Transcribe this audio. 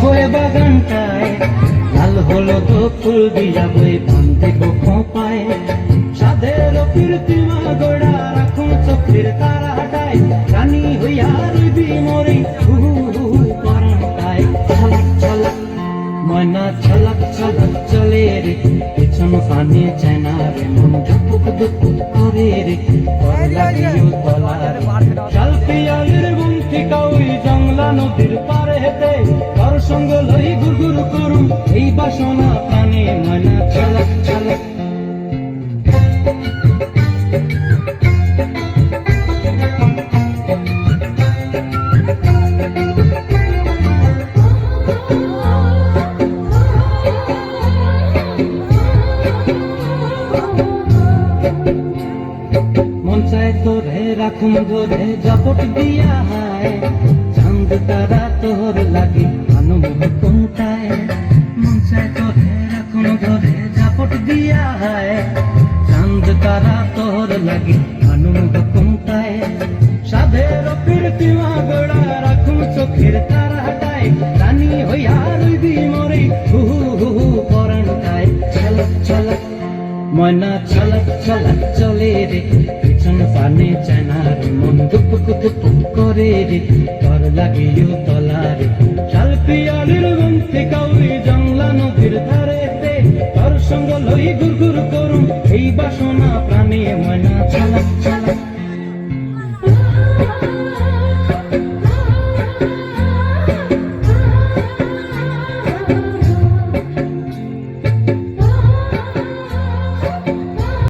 হয়ে বাগানটায় লাল হলো তো ফুল দিয়া বই বান্ধে খোপায় সাদের কীর্তিমা গোড়া রাখুন চোখের তারা হাটায় রানী হইয়া রইবি মরি পরানটায় ছলক ছলক ময়না ছলক ছলক চলে রে পেছন পানি চায় না রে মন দুপুক দুপুক করে রে পর লাগিও তলার শাল পিয়ালির গুমতি কাউই জংলা নদীর পারে হেতে কার সঙ্গ লই গুরগুর করুম এই বাসনা প্রাণে ময়না ছলক ছলক মন চায় তোরে রাখুন ধরে জাপট দিয়া হায় চাঁদ তারা তোর লাগি আনন্দ কোনটায় মন চায় তোরে রাখুন ধরে জাপট দিয়া হায় চাঁদ তারা তোর লাগি আনন্দ কোনটায় সাধের কীর্তিমা গোড়া রাখুন চোখের তারা হাটায় রানী হইয়া রইবি মরে হু হু হু পরানটায় ছলক ছলক ময়না ছলক ছলক চলে রে পেছন পানে চায় না রে মন দুপুক দুপুক করে রে তর লাগিও তলারে শাল পিয়ালির গুমতি কাউরি জংলা নদীর ধারেতে তোর সঙ্গ লই গুরগুর করুম এই বাসনা প্রাণে ময়না ছলক